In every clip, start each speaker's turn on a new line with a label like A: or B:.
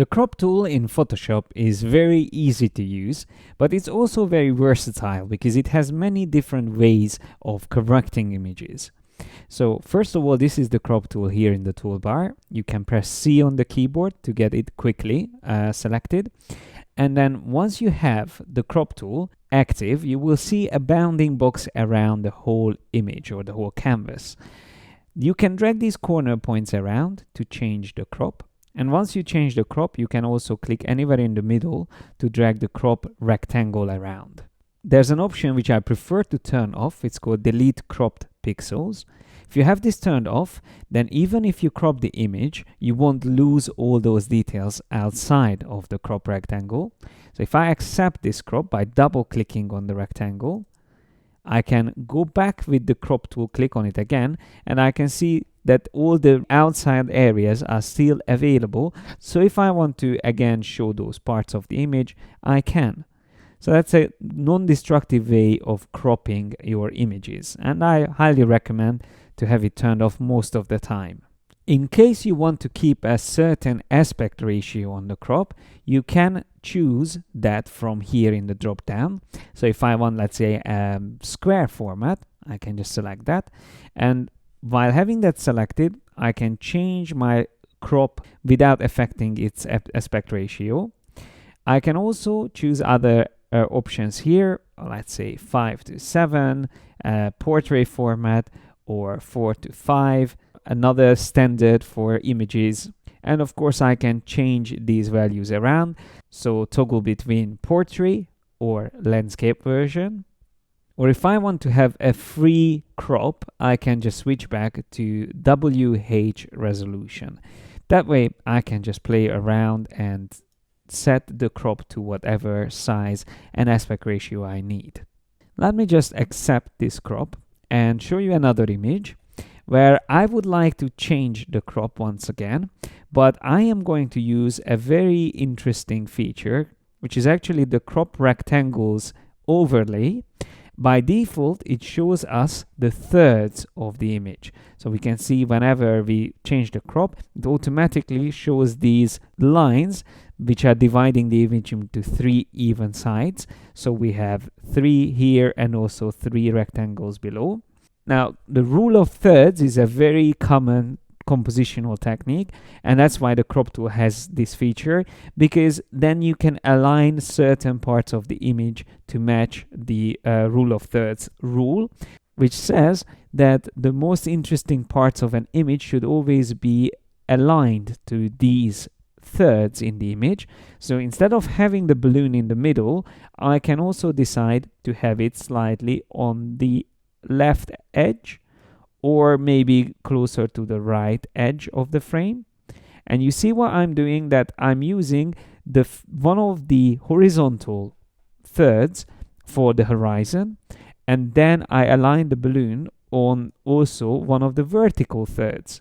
A: The crop tool in Photoshop is very easy to use, but it's also very versatile because it has many different ways of correcting images. So first of all, this is the crop tool here in the toolbar. You can press C on the keyboard to get it quickly selected. And then once you have the crop tool active, you will see a bounding box around the whole image or the whole canvas. You can drag these corner points around to change the crop. And once you change the crop, you can also click anywhere in the middle to drag the crop rectangle around. There's an option which I prefer to turn off. It's called delete cropped pixels. If you have this turned off, then even if you crop the image, you won't lose all those details outside of the crop rectangle. So if I accept this crop by double clicking on the rectangle, I can go back with the crop tool, click on it again, and I can see that all the outside areas are still available. So if I want to again show those parts of the image, I can. So that's a non-destructive way of cropping your images, and I highly recommend to have it turned off most of the time. In case you want to keep a certain aspect ratio on the crop, you can choose that from here in the drop down. So if I want, let's say, a square format, I can just select that, and while having that selected, I can change my crop without affecting its aspect ratio. I can also choose other options here, let's say 5:7, portrait format, or 4:5, another standard for images. And of course, I can change these values around. So toggle between portrait or landscape version. Or if I want to have a free crop, I can just switch back to WH resolution. That way I can just play around and set the crop to whatever size and aspect ratio I need. Let me just accept this crop and show you another image where I would like to change the crop once again, but I am going to use a very interesting feature, which is actually the crop rectangles overlay. By default, it shows us the thirds of the image. So we can see whenever we change the crop, it automatically shows these lines which are dividing the image into 3 even sides. So we have 3 here and also 3 rectangles below. Now, the rule of thirds is a very common compositional technique, and that's why the crop tool has this feature, because then you can align certain parts of the image to match the rule of thirds rule, which says that the most interesting parts of an image should always be aligned to these thirds in the image. So instead of having the balloon in the middle, I can also decide to have it slightly on the left edge, or maybe closer to the right edge of the frame. And you see what I'm doing, that I'm using the one of the horizontal thirds for the horizon, and then I align the balloon on also one of the vertical thirds.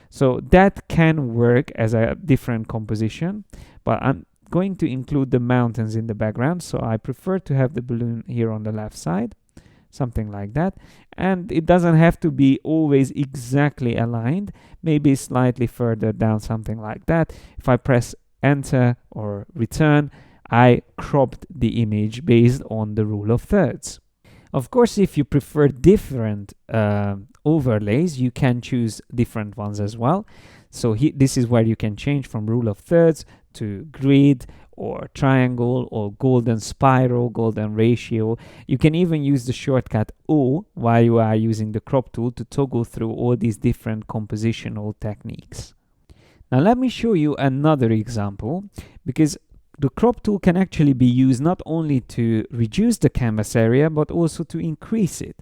A: So that can work as a different composition, but I'm going to include the mountains in the background, so I prefer to have the balloon here on the left side. Something like that, and it doesn't have to be always exactly aligned, maybe slightly further down, something like that. If I press enter or return, I cropped the image based on the rule of thirds. Of course, if you prefer different overlays, you can choose different ones as well. So this is where you can change from rule of thirds to grid or triangle or golden spiral, golden ratio. You can even use the shortcut O while you are using the crop tool to toggle through all these different compositional techniques. Now let me show you another example, because the crop tool can actually be used not only to reduce the canvas area, but also to increase it.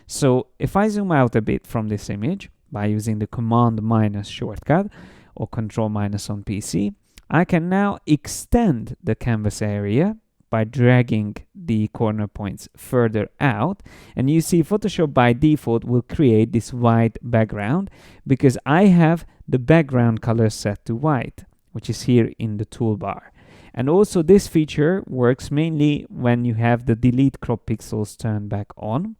A: So if I zoom out a bit from this image by using the Command- shortcut or Control- on PC, I can now extend the canvas area by dragging the corner points further out. And you see Photoshop by default will create this white background because I have the background color set to white, which is here in the toolbar. And also this feature works mainly when you have the delete crop pixels turned back on.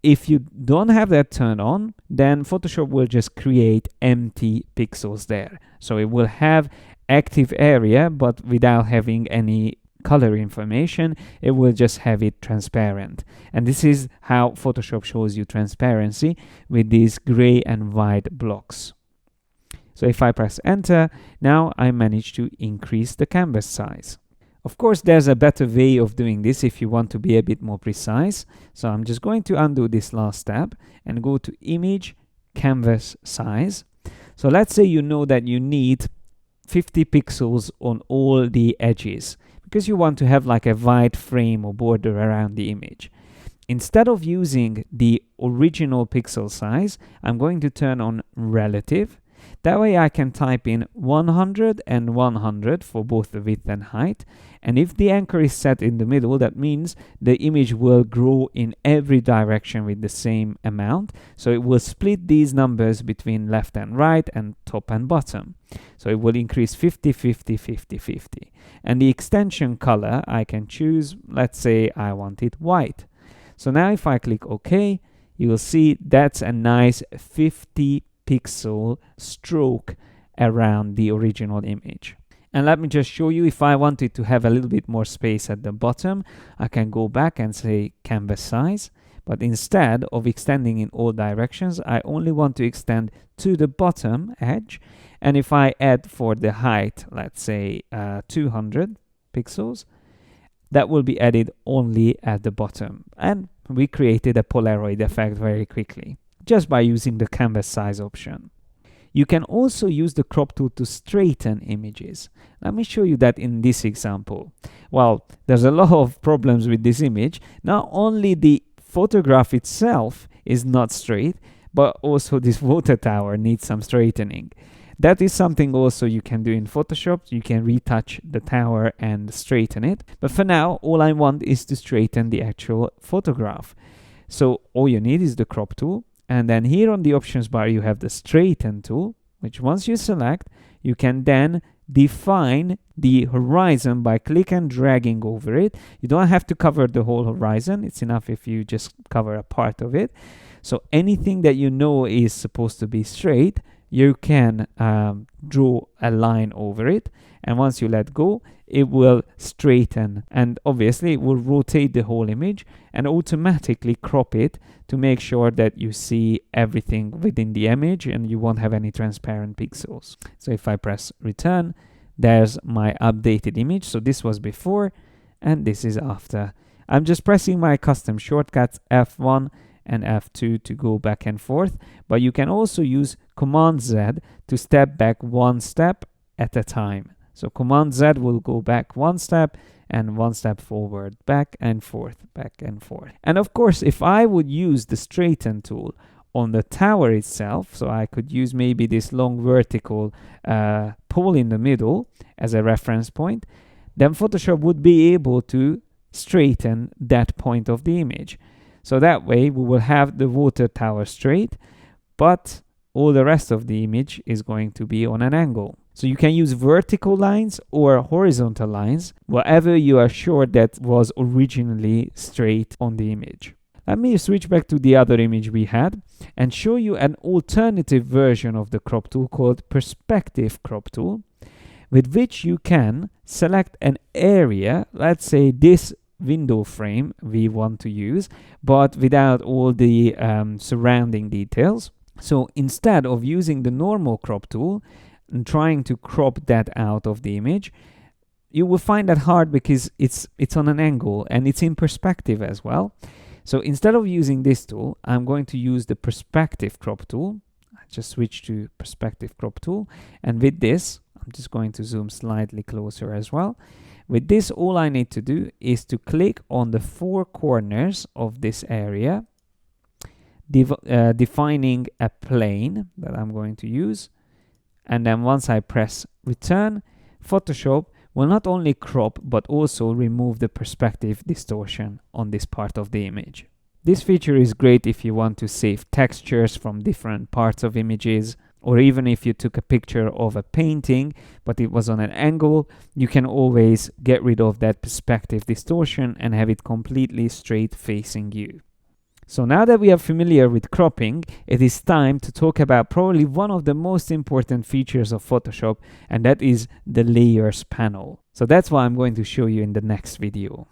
A: if you don't have that turned on, then Photoshop will just create empty pixels there. So it will have active area, but without having any color information. It will just have it transparent. And this is how Photoshop shows you transparency, with these gray and white blocks. So if I press enter, now I manage to increase the canvas size. Of course, there's a better way of doing this if you want to be a bit more precise. So I'm just going to undo this last step and go to Image, Canvas Size. So let's say you know that you need 50 pixels on all the edges, because you want to have like a white frame or border around the image. Instead of using the original pixel size, I'm going to turn on Relative. That way I can type in 100 and 100 for both the width and height. And if the anchor is set in the middle, that means the image will grow in every direction with the same amount. So it will split these numbers between left and right and top and bottom. So it will increase 50, 50, 50, 50. And the extension color I can choose, let's say I want it white. So now if I click OK, you will see that's a nice 50 pixel stroke around the original image. And let me just show you, if I wanted to have a little bit more space at the bottom, I can go back and say canvas size. But instead of extending in all directions, I only want to extend to the bottom edge. And if I add for the height, let's say 200 pixels, that will be added only at the bottom. And we created a Polaroid effect very quickly, just by using the canvas size option. You can also use the crop tool to straighten images. Let me show you that in this example. Well, there's a lot of problems with this image. Not only the photograph itself is not straight, but also this water tower needs some straightening. That is something also you can do in Photoshop. You can retouch the tower and straighten it. But for now, all I want is to straighten the actual photograph. So all you need is the crop tool. And then here on the options bar, you have the straighten tool, which once you select, you can then define the horizon by click and dragging over it. You don't have to cover the whole horizon. It's enough if you just cover a part of it. So anything that you know is supposed to be straight, you can draw a line over it. And once you let go, it will straighten. And obviously, it will rotate the whole image and automatically crop it to make sure that you see everything within the image and you won't have any transparent pixels. So if I press return, there's my updated image. So this was before and this is after. I'm just pressing my custom shortcuts F1 and F2 to go back and forth, but you can also use Command Z to step back one step at a time. So Command Z will go back one step and one step forward, back and forth, back and forth. And of course, if I would use the straighten tool on the tower itself, so I could use maybe this long vertical pole in the middle as a reference point, then Photoshop would be able to straighten that point of the image. So that way we will have the water tower straight, but all the rest of the image is going to be on an angle. So you can use vertical lines or horizontal lines, whatever you are sure that was originally straight on the image. Let me switch back to the other image we had and show you an alternative version of the crop tool called Perspective Crop Tool, with which you can select an area, let's say this window frame we want to use, but without all the surrounding details. So instead of using the normal crop tool and trying to crop that out of the image, you will find that hard because it's on an angle and it's in perspective as well. So instead of using this tool, I'm going to use the Perspective Crop Tool. I just switch to Perspective Crop Tool, and with this, I'm just going to zoom slightly closer as well. With this, all I need to do is to click on the four corners of this area, defining a plane that I'm going to use. And then once I press return, Photoshop will not only crop but also remove the perspective distortion on this part of the image. This feature is great if you want to save textures from different parts of images, or even if you took a picture of a painting but it was on an angle, you can always get rid of that perspective distortion and have it completely straight facing you. So now that we are familiar with cropping, it is time to talk about probably one of the most important features of Photoshop, and that is the layers panel. So that's what I'm going to show you in the next video.